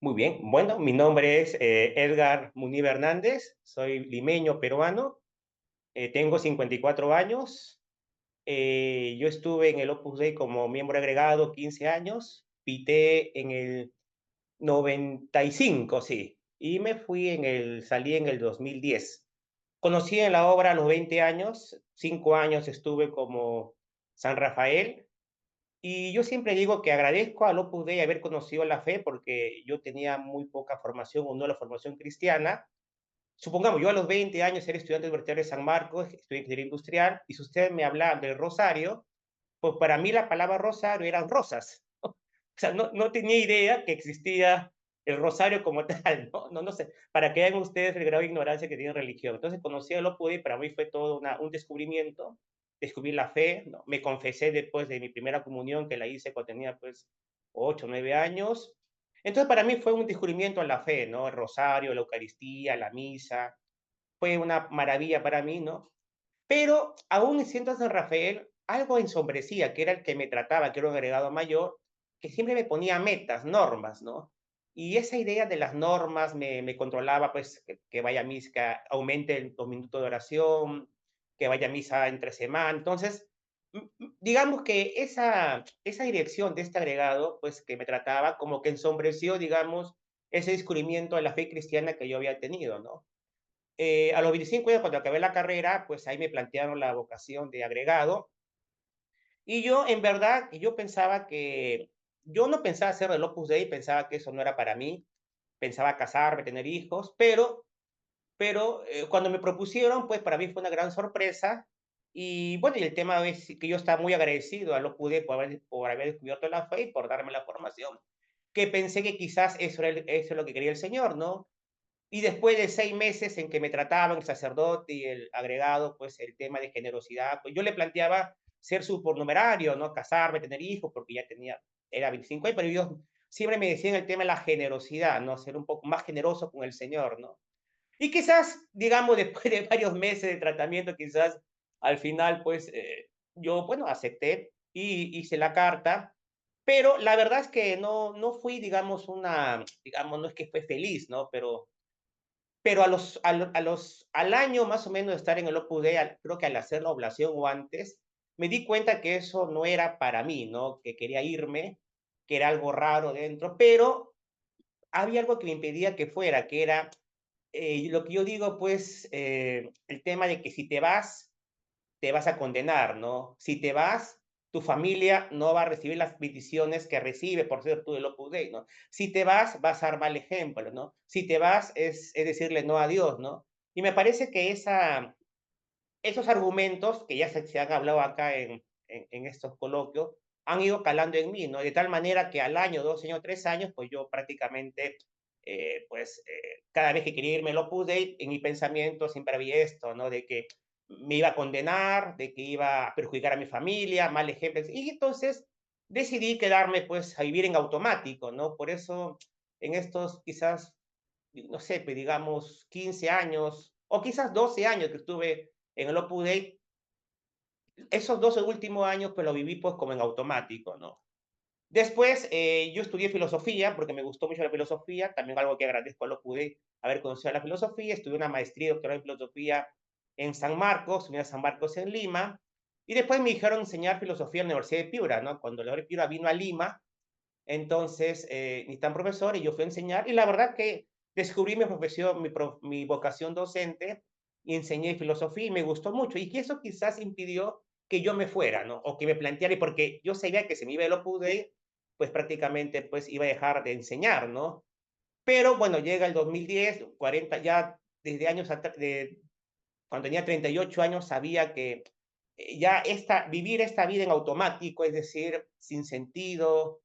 Muy bien. Bueno, mi nombre es Edgar Munívar Hernández, soy limeño peruano, tengo 54 años. Yo estuve en el Opus Dei como miembro agregado 15 años, pité en el 95, sí, y salí en el 2010. Conocí en la obra a los 20 años, 5 años estuve como San Rafael, y yo siempre digo que agradezco al Opus Dei haber conocido la fe porque yo tenía muy poca formación o no la formación cristiana. Supongamos, yo a los 20 años era estudiante universitario de San Marcos, estudié ingeniería industrial, y si ustedes me hablaban del rosario, pues para mí la palabra rosario eran rosas. O sea, no tenía idea que existía el rosario como tal, ¿no? No sé, para que vean ustedes el grado de ignorancia que tiene religión. Entonces conocí a lo pude, para mí fue todo un descubrimiento, descubrí la fe, ¿no? Me confesé después de mi primera comunión, que la hice cuando tenía pues 8 9 años. Entonces para mí fue un descubrimiento a la fe, ¿no? El rosario, la Eucaristía, la misa, fue una maravilla para mí, ¿no? Pero aún siendo San Rafael, algo ensombrecía, que era el que me trataba, que era un agregado mayor, que siempre me ponía metas, normas, ¿no? Y esa idea de las normas me controlaba, pues, que vaya a misa, que aumente los minutos de oración, que vaya a misa entre semana. Entonces, digamos que esa dirección de este agregado, pues, que me trataba, como que ensombreció, digamos, ese descubrimiento de la fe cristiana que yo había tenido, ¿no? A los 25 años, cuando acabé la carrera, pues ahí me plantearon la vocación de agregado. Y yo, en verdad, yo pensaba que, yo no pensaba hacer el Opus Dei, pensaba que eso no era para mí, pensaba casarme, tener hijos, pero cuando me propusieron, pues para mí fue una gran sorpresa. Y bueno, y el tema es que yo estaba muy agradecido a Opus Dei por haber descubierto la fe y por darme la formación, que pensé que quizás eso es lo que quería el Señor, ¿no? Y después de 6 meses en que me trataban, el sacerdote y el agregado, pues, el tema de generosidad, pues, yo le planteaba ser supernumerario, ¿no? Casarme, tener hijos, porque ya era 25 años, pero ellos siempre me decían el tema de la generosidad, ¿no? Ser un poco más generoso con el Señor, ¿no? Y quizás, digamos, después de varios meses de tratamiento, quizás al final, pues, yo, bueno, acepté y hice la carta, pero la verdad es que no fui, digamos, digamos, no es que fue feliz, ¿no? Pero al año más o menos de estar en el Opus Dei, creo que al hacer la oblación o antes, me di cuenta que eso no era para mí, ¿no? Que quería irme, que era algo raro dentro, pero había algo que me impedía que fuera, que era lo que yo digo, pues, el tema de que si te vas a condenar, ¿no? Si te vas, tu familia no va a recibir las bendiciones que recibe por ser tú el Opus Dei, ¿no? Si te vas a dar mal ejemplo, ¿no? Si te vas, es decirle no a Dios, ¿no? Y me parece que esos argumentos que ya se han hablado acá en estos coloquios han ido calando en mí, ¿no? De tal manera que al año, 2 años, 3 años, pues yo prácticamente, cada vez que quería irme al Opus Dei, en mi pensamiento siempre había esto, ¿no? De que me iba a condenar, de que iba a perjudicar a mi familia, mal ejemplo. Y entonces decidí quedarme, pues, a vivir en automático, ¿no? Por eso, en estos quizás, no sé, pues, digamos, 15 años o quizás 12 años que estuve en el Opus Dei, esos 12 últimos años, pues, lo viví, pues, como en automático, ¿no? Después, yo estudié filosofía, porque me gustó mucho la filosofía, también algo que agradezco a Opus Dei, haber conocido la filosofía. Estudié una maestría y doctorado en filosofía en San Marcos, Universidad de San Marcos en Lima, y después me dijeron enseñar filosofía en la Universidad de Piura, ¿no? Cuando la Universidad de Piura vino a Lima, entonces, necesitan profesor y yo fui a enseñar, y la verdad que descubrí mi profesión, mi vocación docente, y enseñé filosofía y me gustó mucho. Y que eso quizás impidió que yo me fuera, ¿no? O que me planteara, porque yo sabía que si me iba el Opus Dei, pues prácticamente pues iba a dejar de enseñar, ¿no? Pero bueno, llega el 2010, 40, ya desde años atrás, cuando tenía 38 años, sabía que ya vivir esta vida en automático, es decir, sin sentido,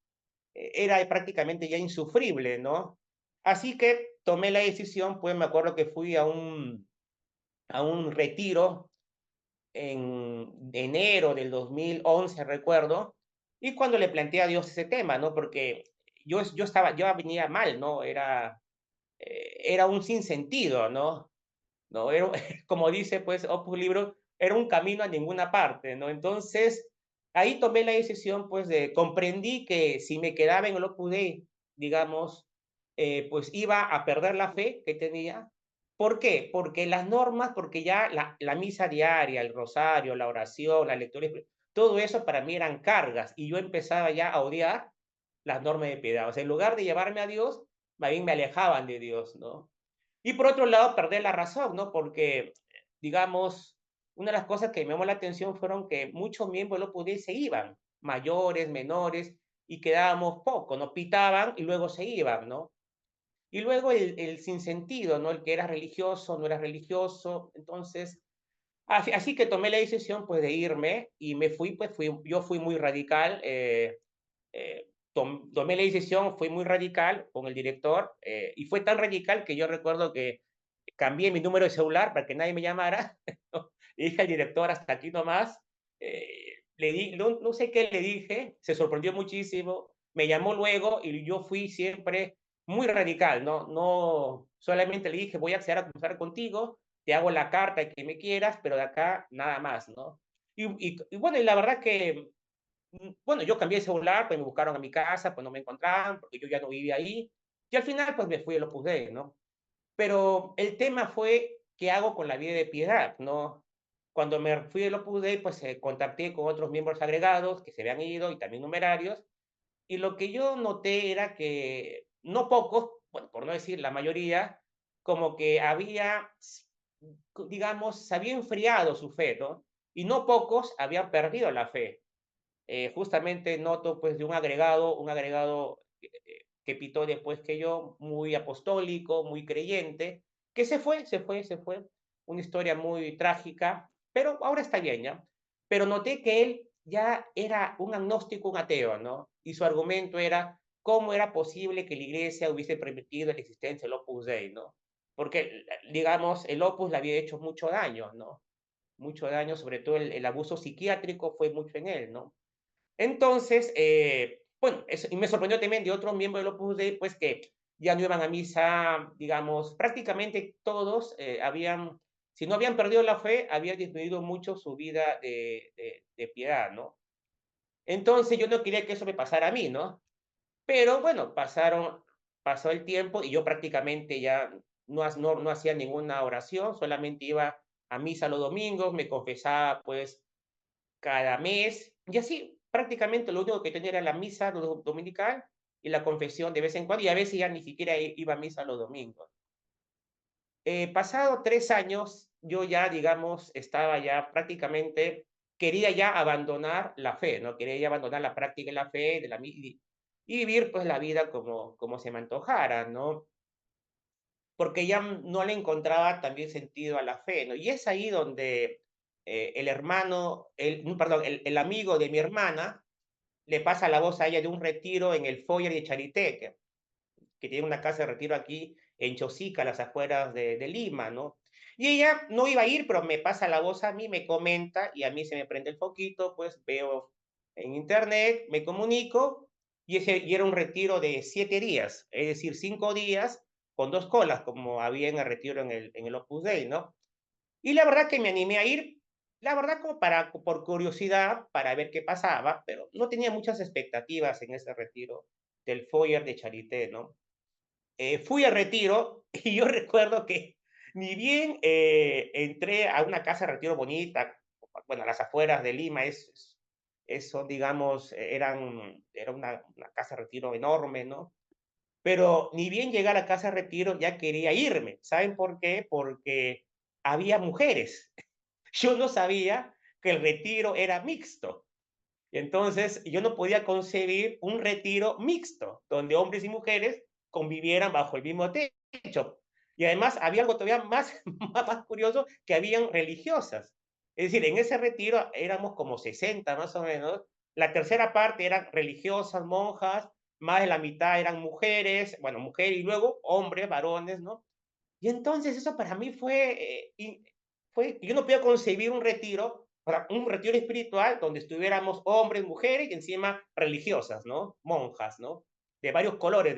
era prácticamente ya insufrible, ¿no? Así que tomé la decisión, pues me acuerdo que fui a un retiro en enero del 2011, recuerdo, y cuando le planteé a Dios ese tema, ¿no? Porque yo venía mal, ¿no? Era un sinsentido, ¿no? ¿No? Como dice, pues, Opus Libro, era un camino a ninguna parte, ¿no? Entonces, ahí tomé la decisión, pues, comprendí que si me quedaba en el Opus Dei, digamos, pues iba a perder la fe que tenía. ¿Por qué? Porque las normas, porque ya la misa diaria, el rosario, la oración, la lectura, todo eso para mí eran cargas y yo empezaba ya a odiar las normas de piedad. O sea, en lugar de llevarme a Dios, más bien me alejaban de Dios, ¿no? Y por otro lado, perder la razón, ¿no? Porque, digamos, una de las cosas que me llamó la atención fueron que muchos miembros del Opus Dei se iban, mayores, menores, y quedábamos pocos, ¿no? Pitaban y luego se iban, ¿no? Y luego el sinsentido, ¿no? El que era religioso, no era religioso. Entonces, así que tomé la decisión, pues, de irme y me fui, pues, yo fui muy radical, tomé la decisión, fui muy radical con el director, y fue tan radical que yo recuerdo que cambié mi número de celular para que nadie me llamara. Le dije al director, hasta aquí nomás. No sé qué le dije, se sorprendió muchísimo, me llamó luego y yo fui siempre muy radical, ¿no? No, solamente le dije, voy a acceder a conversar contigo, te hago la carta que me quieras, pero de acá nada más, ¿no? Y bueno, y la verdad que, bueno, yo cambié de celular, pues me buscaron a mi casa, pues no me encontraban, porque yo ya no vivía ahí, y al final pues me fui al Opus Dei, ¿no? Pero el tema fue, ¿qué hago con la vida de piedad? ¿No? Cuando me fui del Opus Dei, pues contacté con otros miembros agregados que se habían ido y también numerarios, y lo que yo noté era que no pocos, bueno, por no decir la mayoría, como que había, digamos, se había enfriado su fe, ¿no? Y no pocos habían perdido la fe. Justamente noto pues de un agregado que pitó después que yo, muy apostólico, muy creyente, que se fue. Una historia muy trágica, pero ahora está bien, ¿ya? Pero noté que él ya era un agnóstico, un ateo, ¿no? Y su argumento era cómo era posible que la iglesia hubiese permitido la existencia del Opus Dei, ¿no? Porque, digamos, el Opus le había hecho mucho daño, ¿no? Mucho daño, sobre todo el abuso psiquiátrico fue mucho en él, ¿no? Entonces, bueno, eso, y me sorprendió también de otros miembros del Opus Dei, pues que ya no iban a misa, digamos, prácticamente todos habían, si no habían perdido la fe, había disminuido mucho su vida de piedad, ¿no? Entonces yo no quería que eso me pasara a mí, ¿no? Pero bueno, pasó el tiempo y yo prácticamente ya no hacía ninguna oración, solamente iba a misa los domingos, me confesaba pues cada mes, y así prácticamente lo único que tenía era la misa dominical y la confesión de vez en cuando, y a veces ya ni siquiera iba a misa los domingos. Pasado 3 años, yo ya, digamos, estaba ya prácticamente, quería ya abandonar la fe, ¿no? Quería ya abandonar la práctica de la fe, y vivir pues la vida como se me antojara, ¿no? Porque ya no le encontraba también sentido a la fe, ¿no? Y es ahí donde el hermano, no, perdón, el amigo de mi hermana le pasa la voz a ella de un retiro en el Foyer de Charité, que tiene una casa de retiro aquí en Chosica, a las afueras de Lima, ¿no? Y ella no iba a ir, pero me pasa la voz a mí, me comenta y a mí se me prende el foquito, pues veo en internet, me comunico y era un retiro de 7 días, es decir, 5 días con 2 colas, como había en el retiro en el Opus Dei, ¿no? Y la verdad que me animé a ir, la verdad como por curiosidad, para ver qué pasaba, pero no tenía muchas expectativas en ese retiro del Foyer de Charité, ¿no? Fui al retiro y yo recuerdo que ni bien entré a una casa de retiro bonita, bueno, a las afueras de Lima, eso, digamos, era una casa de retiro enorme, ¿no? Pero ni bien llegué a la casa de retiro ya quería irme. ¿Saben por qué? Porque había mujeres. Yo no sabía que el retiro era mixto. Entonces, yo no podía concebir un retiro mixto, donde hombres y mujeres convivieran bajo el mismo techo. Y además había algo todavía más, más curioso, que habían religiosas. Es decir, en ese retiro éramos como 60 más o menos. La tercera parte eran religiosas, monjas, más de la mitad eran mujeres, bueno, mujeres y luego hombres, varones, ¿no? Y entonces eso para mí yo no podía concebir un retiro espiritual donde estuviéramos hombres, mujeres y encima religiosas, ¿no? Monjas, ¿no? De varios colores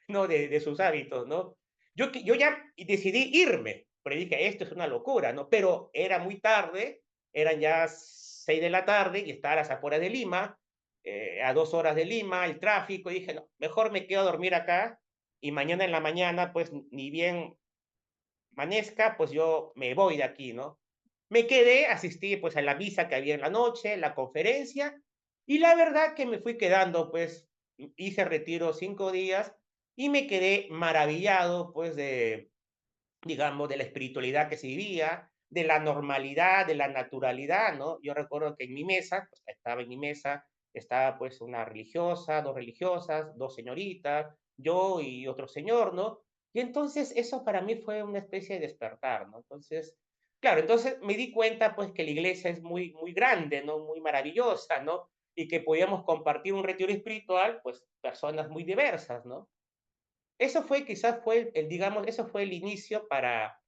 ¿no? de sus hábitos, ¿no? Yo ya decidí irme, pero dije, esto es una locura, ¿no? Pero era muy tarde, eran ya 6 de la tarde y estaba a las afueras de Lima, a 2 horas de Lima, el tráfico, y dije, no, mejor me quedo a dormir acá y mañana en la mañana, pues ni bien amanezca, pues yo me voy de aquí, ¿no? Me quedé, asistí pues a la misa que había en la noche, la conferencia, y la verdad que me fui quedando, pues hice retiro 5 días y me quedé maravillado, pues digamos, de la espiritualidad que se vivía, de la normalidad, de la naturalidad, ¿no? Yo recuerdo que en mi mesa, pues, estaba en mi mesa, estaba pues una religiosa, dos religiosas, dos señoritas, yo y otro señor, ¿no? Y entonces eso para mí fue una especie de despertar, ¿no? Entonces, claro, entonces me di cuenta pues que la iglesia es muy, muy grande, ¿no? Muy maravillosa, ¿no? Y que podíamos compartir un retiro espiritual, pues personas muy diversas, ¿no? Eso fue, quizás fue digamos, eso fue el inicio para,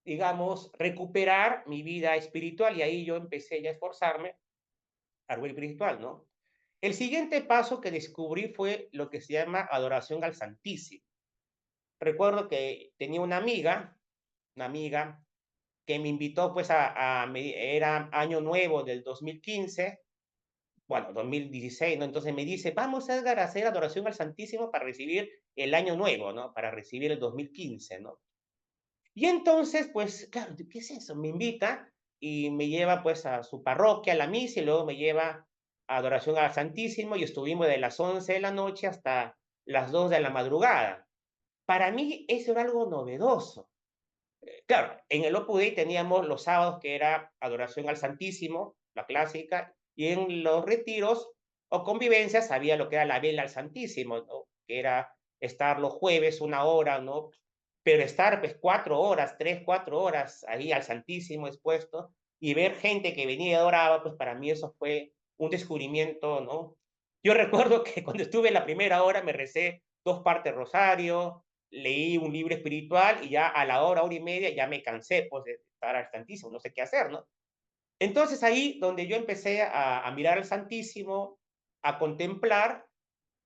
digamos, recuperar mi vida espiritual y ahí yo empecé ya a esforzarme a nivel espiritual, ¿no? El siguiente paso que descubrí fue lo que se llama adoración al Santísimo. Recuerdo que tenía una amiga que me invitó pues era año nuevo del 2015, bueno, 2016, ¿no? Entonces me dice, vamos Edgar a hacer adoración al Santísimo para recibir el año nuevo, ¿no? Para recibir el 2015, ¿no? Y entonces, pues, claro, ¿qué es eso? Me invita y me lleva pues a su parroquia, a la misa, y luego me lleva a adoración al Santísimo y estuvimos de las 11 de la noche hasta las 2 de la madrugada. Para mí eso era algo novedoso. Claro, en el Opus Dei teníamos los sábados que era adoración al Santísimo, la clásica, y en los retiros o convivencias había lo que era la vela al Santísimo, ¿no? Que era estar los jueves 1 hora, ¿no? Pero estar pues 4 horas, 3, 4 horas ahí al Santísimo expuesto y ver gente que venía y adoraba, pues para mí eso fue un descubrimiento, ¿no? Yo recuerdo que cuando estuve en la primera hora me recé 2 partes rosario, leí un libro espiritual y ya a la hora y media ya me cansé pues de estar al Santísimo, no sé qué hacer, ¿no? Entonces ahí donde yo empecé a mirar al Santísimo, a contemplar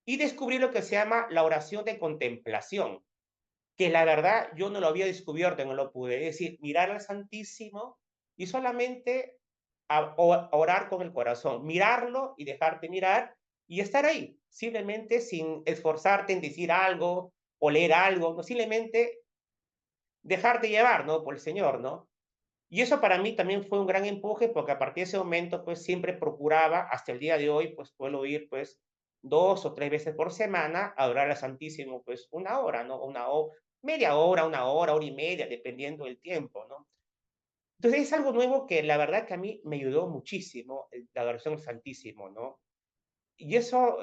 y descubrí lo que se llama la oración de contemplación, que la verdad yo no lo había descubierto, no lo pude. Es decir, mirar al Santísimo y solamente orar con el corazón, mirarlo y dejarte mirar y estar ahí, simplemente sin esforzarte en decir algo o leer algo, no, simplemente dejarte llevar, ¿no? Por el Señor, ¿no? Y eso para mí también fue un gran empuje, porque a partir de ese momento, pues siempre procuraba, hasta el día de hoy, pues puedo ir, pues 2 o 3 veces por semana a adorar al Santísimo, pues 1 hora, ¿no? Media hora, 1 hora, hora y media, dependiendo del tiempo, ¿no? Entonces es algo nuevo que la verdad que a mí me ayudó muchísimo, la adoración al Santísimo, ¿no? Y eso,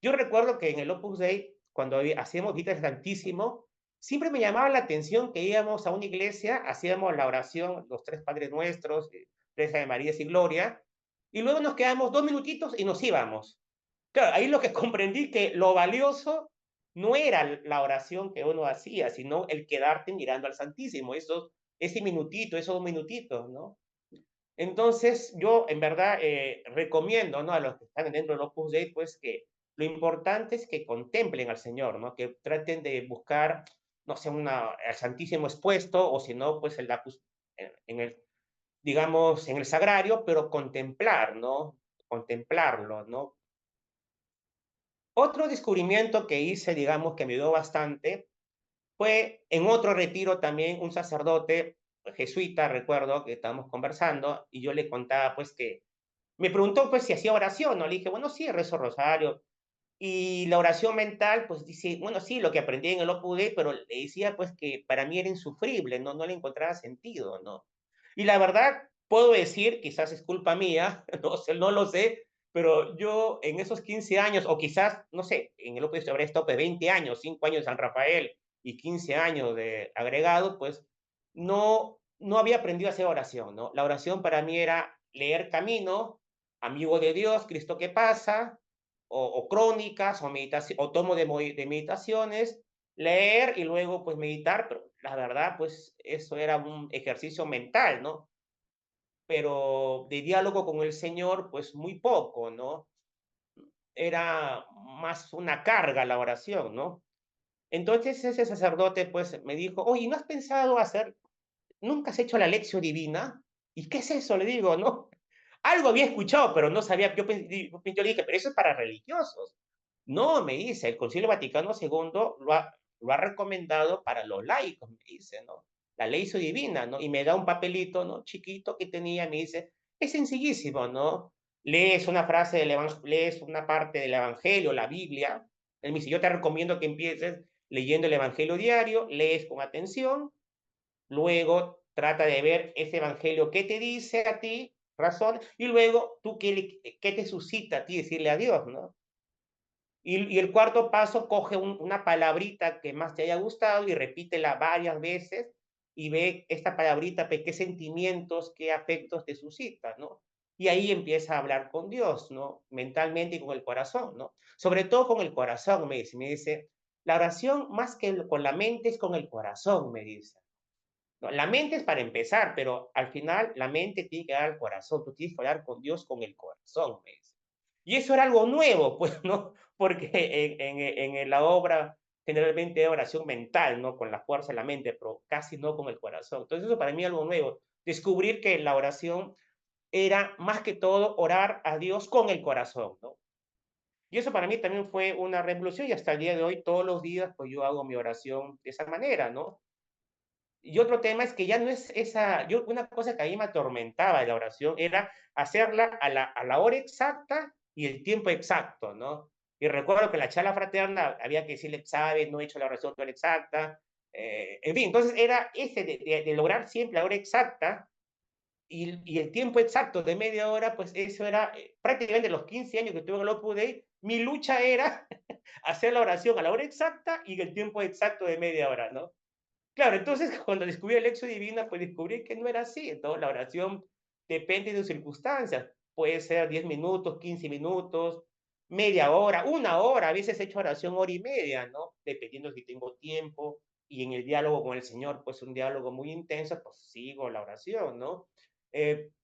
yo recuerdo que en el Opus Dei, cuando hacíamos visitas al Santísimo, siempre me llamaba la atención que íbamos a una iglesia, hacíamos la oración, los 3 Padres Nuestros, tres Ave Marías y Gloria, y luego nos quedamos 2 minutitos y nos íbamos. Claro, ahí lo que comprendí que lo valioso no era la oración que uno hacía, sino el quedarte mirando al Santísimo, ese minutito, esos 2 minutitos, ¿no? Entonces, yo en verdad recomiendo, ¿no? A los que están dentro del Opus Dei, pues que lo importante es que contemplen al Señor, ¿no? Que traten de buscar, no sé, al Santísimo expuesto, o si no, pues en el, digamos, en el sagrario, pero contemplar, ¿no? Contemplarlo, ¿no? Otro descubrimiento que hice, digamos, que me ayudó bastante, fue en otro retiro también un sacerdote jesuita, recuerdo que estábamos conversando, y yo le contaba, pues, que me preguntó, pues, si hacía oración, ¿no? Le dije, bueno, sí, rezo rosario. Y la oración mental, pues, dice, bueno, sí, lo que aprendí en el Opus Dei, pero le decía, pues, que para mí era insufrible, ¿no? No le encontraba sentido, ¿no? Y la verdad, puedo decir, quizás es culpa mía, no sé, no lo sé, pero yo en esos 15 años, o quizás, no sé, en el Opus Dei habré estado pues, 20 años, 5 años de San Rafael y 15 años de agregado, pues, no había aprendido a hacer oración, ¿no? La oración para mí era leer Camino, Amigo de Dios, Cristo que pasa, o crónicas, o tomo de meditaciones, leer y luego pues meditar, pero la verdad pues eso era un ejercicio mental, ¿no? Pero de diálogo con el Señor pues muy poco, ¿no? Era más una carga la oración, ¿no? Entonces ese sacerdote pues me dijo, oye, ¿no has pensado hacer, nunca has hecho la lección divina? ¿Y qué es eso? Le digo, ¿no? Algo había escuchado, pero no sabía, yo le dije, pero eso es para religiosos. No, me dice, el Concilio Vaticano II lo ha recomendado para los laicos, me dice, ¿no? La ley divina, ¿no? Y me da un papelito, ¿no? Chiquito que tenía, me dice, es sencillísimo, ¿no? Lees una frase lees una parte del Evangelio, la Biblia. Él me dice, yo te recomiendo que empieces leyendo el Evangelio diario, lees con atención, luego trata de ver ese Evangelio qué te dice a ti, razón, y luego tú qué te suscita a ti decirle a Dios, ¿no? Y el cuarto paso, coge una palabrita que más te haya gustado y repítela varias veces y ve esta palabrita, qué sentimientos, qué afectos te suscita, ¿no? Y ahí empieza a hablar con Dios, ¿no? Mentalmente y con el corazón, ¿no? Sobre todo con el corazón, me dice, la oración más que con la mente es con el corazón, me dice. ¿No? La mente es para empezar, pero al final la mente tiene que dar al corazón, tú tienes que hablar con Dios con el corazón, me dice. Y eso era algo nuevo, pues, ¿no? Porque en la obra generalmente es oración mental, ¿no? Con la fuerza de la mente, pero casi no con el corazón. Entonces eso para mí es algo nuevo, descubrir que la oración era más que todo orar a Dios con el corazón, ¿no? Y eso para mí también fue una revolución y hasta el día de hoy, todos los días, pues yo hago mi oración de esa manera, ¿no? Y otro tema es que ya no es esa, una cosa que a mí me atormentaba de la oración era hacerla a la hora exacta y el tiempo exacto, ¿no? Y recuerdo que en la charla fraterna había que decirle, sabe, no he hecho la oración a la hora exacta, en fin, entonces era ese de lograr siempre la hora exacta y el tiempo exacto de media hora, pues eso era prácticamente los 15 años que tuve en el Opus Dei, mi lucha era hacer la oración a la hora exacta y el tiempo exacto de media hora, ¿no? Claro, entonces cuando descubrí el Lexio Divina, pues descubrí que no era así. Entonces la oración depende de sus circunstancias. Puede ser 10 minutos, 15 minutos, media hora, una hora. A veces he hecho oración hora y media, ¿no? Dependiendo si tengo tiempo. Y en el diálogo con el Señor, pues un diálogo muy intenso, pues sigo la oración, ¿no?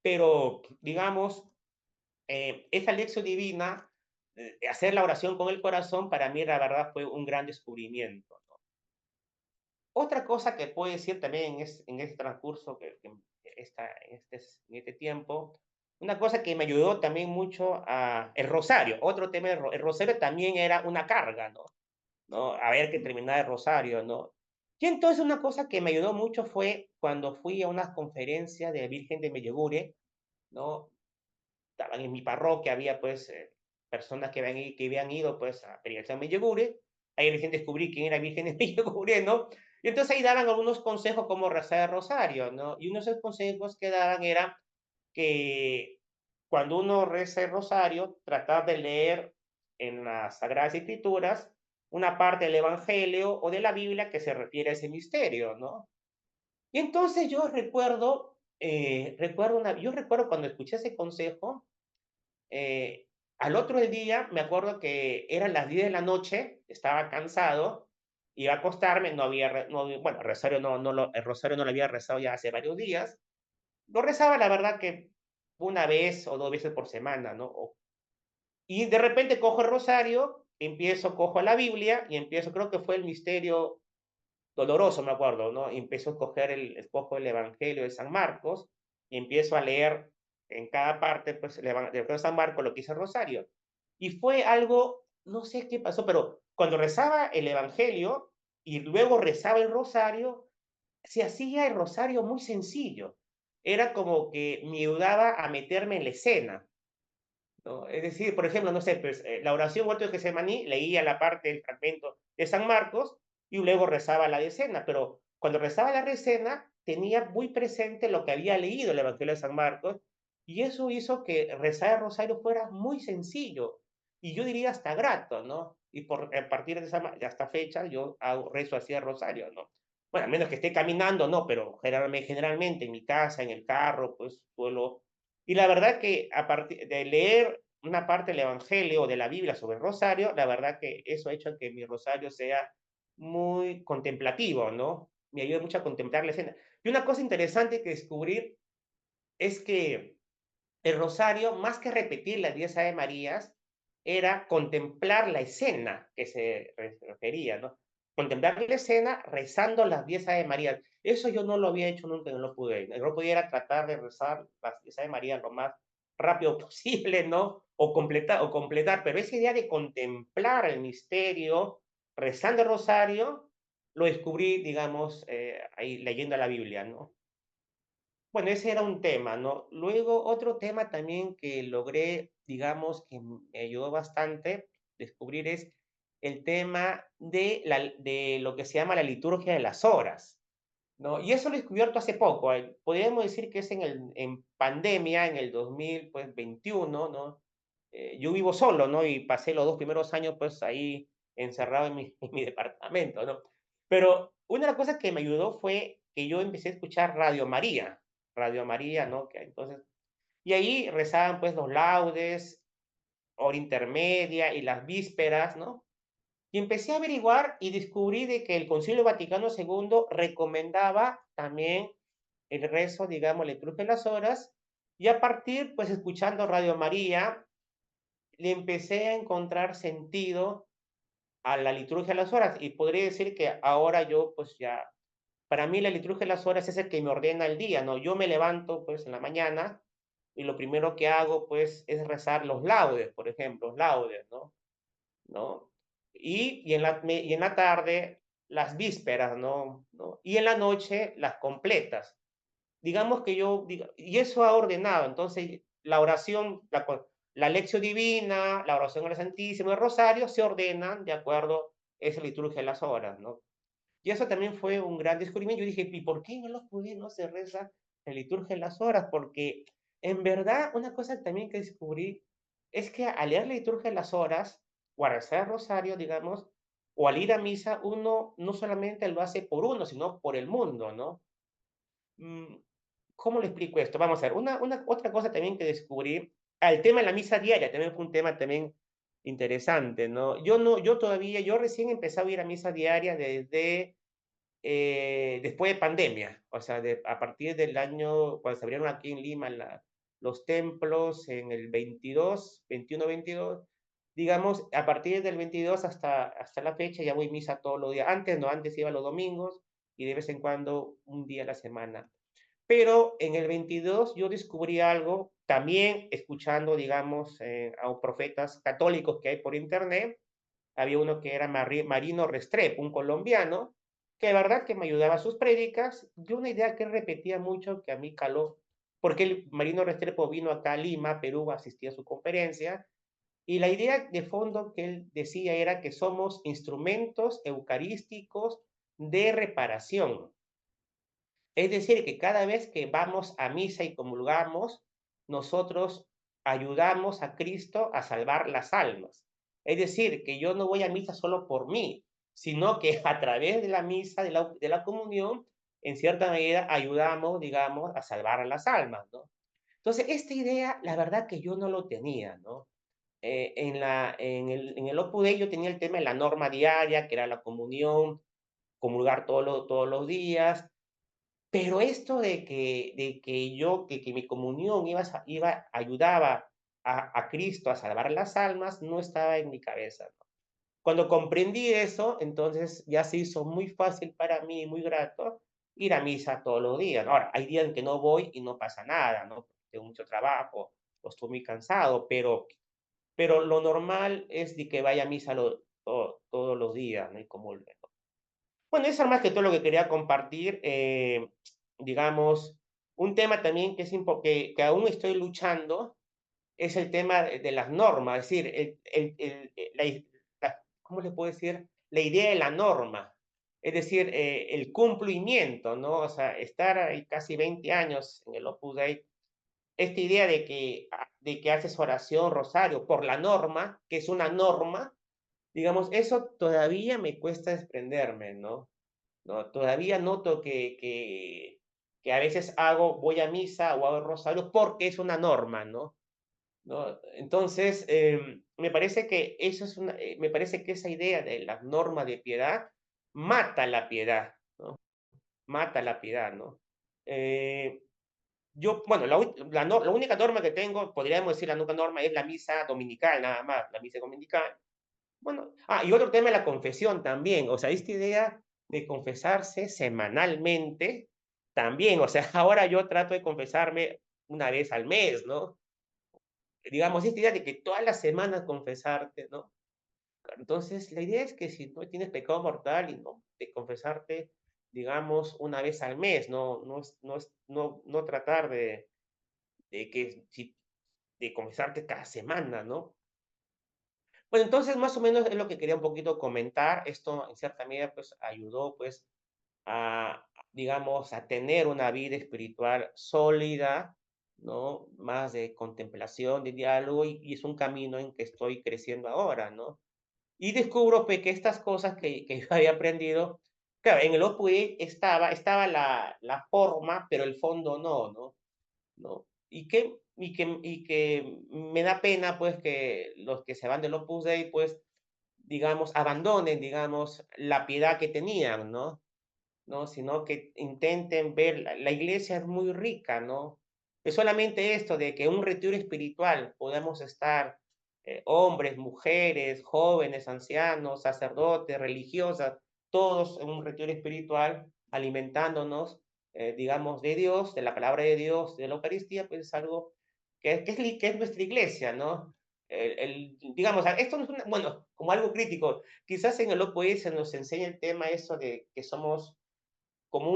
Pero, digamos, esa Lexio Divina, hacer la oración con el corazón, para mí, la verdad, fue un gran descubrimiento. Otra cosa que puedo decir también en este transcurso, en este tiempo, una cosa que me ayudó también mucho el rosario, otro tema, el rosario también era una carga, ¿no? ¿No? Haber que terminar el rosario, ¿no? Y entonces una cosa que me ayudó mucho fue cuando fui a unas conferencias de Virgen de Medjugorje, ¿no? Estaban en mi parroquia, había pues personas que habían ido pues a peregrinación a Medjugorje, ahí recién descubrí quién era Virgen de Medjugorje, ¿no? Y entonces ahí daban algunos consejos como rezar el rosario, ¿no? Y uno de esos consejos que daban era que cuando uno reza el rosario, tratar de leer en las Sagradas Escrituras una parte del Evangelio o de la Biblia que se refiere a ese misterio, ¿no? Y entonces yo recuerdo cuando escuché ese consejo, eh, al otro día me acuerdo que eran las 10 de la noche, estaba cansado, iba a acostarme, bueno, el rosario no lo había rezado ya hace varios días. Lo rezaba, la verdad, que una vez o 2 veces por semana, ¿no? Y de repente cojo el rosario, cojo la Biblia y empiezo, creo que fue el misterio doloroso, me acuerdo, ¿no? Y empiezo a escojo el Evangelio de San Marcos y empiezo a leer en cada parte, pues, del Evangelio de San Marcos, lo que dice el Rosario. Y fue algo, no sé qué pasó, pero cuando rezaba el Evangelio y luego rezaba el Rosario, se hacía el Rosario muy sencillo. Era como que me ayudaba a meterme en la escena, ¿no? Es decir, por ejemplo, no sé, pues, la oración Huerto de Getsemaní, leía la parte del fragmento de San Marcos y luego rezaba la decena, pero cuando rezaba la decena tenía muy presente lo que había leído el Evangelio de San Marcos y eso hizo que rezar el rosario fuera muy sencillo y yo diría hasta grato, ¿no? Y a partir de esta fecha yo rezo así el rosario, ¿no? Bueno, a menos que esté caminando, no, pero generalmente en mi casa, en el carro, pues suelo y la verdad que a partir de leer una parte del Evangelio o de la Biblia sobre el rosario, la verdad que eso ha hecho que mi rosario sea muy contemplativo, ¿no? Me ayuda mucho a contemplar la escena. Y una cosa interesante que descubrí es que el rosario, más que repetir las 10 Ave Marías, era contemplar la escena que se refería, ¿no? Contemplar la escena rezando las 10 Ave Marías. Eso yo no lo había hecho nunca en el Opus Dei. El Opus Dei era tratar de rezar las 10 Ave Marías lo más rápido posible, ¿no? o completar, pero esa idea de contemplar el misterio, rezando el rosario, lo descubrí, digamos, ahí leyendo la Biblia, ¿no? Bueno, ese era un tema, ¿no? Luego, otro tema también que logré, digamos, que me ayudó bastante descubrir es el tema de lo que se llama la liturgia de las horas, ¿no? Y eso lo he descubierto hace poco. Podríamos decir que es en pandemia, en el 2021, ¿no? Yo vivo solo, ¿no? Y pasé los 2 primeros años, pues, ahí encerrado en en mi departamento, ¿no? Pero una de las cosas que me ayudó fue que yo empecé a escuchar Radio María, ¿no? Que entonces, y ahí rezaban, pues, los laudes, hora intermedia y las vísperas, ¿no? Y empecé a averiguar y descubrí de que el Concilio Vaticano II recomendaba también el rezo, digamos, la liturgia de las horas, y a partir, pues, escuchando Radio María, le empecé a encontrar sentido a la liturgia de las horas, y podría decir que ahora yo, pues, ya para mí la liturgia de las horas es el que me ordena el día, ¿no? Yo me levanto, pues, en la mañana, y lo primero que hago, pues, es rezar los laudes, por ejemplo, los laudes, ¿no? Y en la tarde, las vísperas, ¿no? Y en la noche, las completas. Digamos que y eso ha ordenado, entonces, la oración, la lección divina, la oración al Santísimo, el rosario, se ordenan de acuerdo a esa liturgia de las horas, ¿no? Y eso también fue un gran descubrimiento. Yo dije: "¿Y por qué no se reza la liturgia de las horas?". Porque en verdad, una cosa también que descubrí es que al leer la liturgia de las horas, o a rezar el rosario, digamos, o al ir a misa, uno no solamente lo hace por uno, sino por el mundo, ¿no? Mm, ¿Cómo le explico esto? Vamos a ver, otra cosa también que descubrí, el tema de la misa diaria también fue un tema también interesante, ¿no? Yo recién empecé a ir a misa diaria desde después de pandemia, o sea, a partir del año, cuando se abrieron aquí en Lima los templos en el 22, 21, 22, digamos, a partir del 22 hasta la fecha ya voy a misa todos los días. Antes no, antes iba los domingos y de vez en cuando un día a la semana. Pero en el 22 yo descubrí algo, también escuchando, digamos, a profetas católicos que hay por internet. Había uno que era Marino Restrepo, un colombiano, que de verdad que me ayudaba a sus prédicas, de una idea que él repetía mucho, que a mí caló, porque Marino Restrepo vino acá a Lima, Perú, a asistir a su conferencia, y la idea de fondo que él decía era que somos instrumentos eucarísticos de reparación. Es decir, que cada vez que vamos a misa y comulgamos, nosotros ayudamos a Cristo a salvar las almas. Es decir, que yo no voy a misa solo por mí, sino que a través de la misa, de la comunión, en cierta medida ayudamos, digamos, a salvar a las almas, ¿no? Entonces, esta idea, la verdad que yo no lo tenía, ¿no? En el Opus Dei yo tenía el tema de la norma diaria, que era la comunión, comulgar todos los días, pero esto de que mi comunión ayudaba a Cristo a salvar las almas, no estaba en mi cabeza, ¿no? Cuando comprendí eso, entonces ya se hizo muy fácil para mí, muy grato, ir a misa todos los días, ¿no? Ahora, hay días en que no voy y no pasa nada, ¿no? Tengo mucho trabajo o estoy muy cansado, pero lo normal es de que vaya a misa todos los días, ¿no? Y comulgue. Bueno, eso es más que todo lo que quería compartir. Digamos, un tema también que aún estoy luchando es el tema de las normas, es decir, ¿cómo le puedo decir? La idea de la norma, es decir, el cumplimiento, ¿no? O sea, estar ahí casi 20 años en el Opus Dei, esta idea de que haces oración, rosario, por la norma, que es una norma, digamos, eso todavía me cuesta desprenderme, ¿no? ¿No? Todavía noto que a veces voy a misa o hago el rosario porque es una norma, ¿no? Entonces, me parece que esa idea de la norma de piedad mata la piedad, ¿no? Mata la piedad, ¿no? Eh, bueno, la única norma que tengo, podríamos decir la única norma es la misa dominical, nada más, la misa dominical. Bueno, y otro tema es la confesión también, o sea, esta idea de confesarse semanalmente, también, o sea, ahora yo trato de confesarme una vez al mes, ¿no? digamos, esta idea de que todas las semanas confesarte, ¿no? Entonces, la idea es que si no tienes pecado mortal y no de confesarte, digamos, una vez al mes, no tratar de que si de confesarte cada semana, ¿no? Bueno, entonces, más o menos es lo que quería un poquito comentar. Esto, en cierta medida, pues, ayudó, pues, a, digamos, a tener una vida espiritual sólida, ¿no? Más de contemplación, de diálogo, y es un camino en que estoy creciendo ahora, ¿no? Y descubro, pues, que estas cosas que yo había aprendido, claro, en el Opus Dei estaba la forma, pero el fondo ¿no? Y que me da pena, pues, que los que se van del Opus Dei, pues, digamos, abandonen, digamos, la piedad que tenían, ¿no? Sino que intenten ver, la iglesia es muy rica, ¿no? Es solamente esto de que un retiro espiritual podamos estar hombres, mujeres, jóvenes, ancianos, sacerdotes, religiosas, todos en un retiro espiritual, alimentándonos, digamos, de Dios, de la palabra de Dios, de la Eucaristía, pues es algo que es nuestra iglesia, ¿no? Digamos, esto no es bueno, como algo crítico, quizás en el OPE se nos enseña el tema eso de que somos como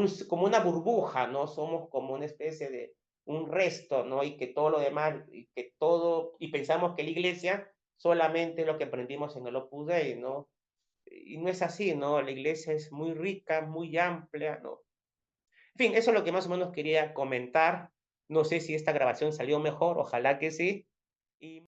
una burbuja, ¿no? Somos como una especie de un resto, ¿no? Y que todo lo demás, y pensamos que la iglesia solamente es lo que aprendimos en el Opus Dei, ¿no? Y no es así, ¿no? La iglesia es muy rica, muy amplia, ¿no? En fin, eso es lo que más o menos quería comentar. No sé si esta grabación salió mejor, ojalá que sí. Y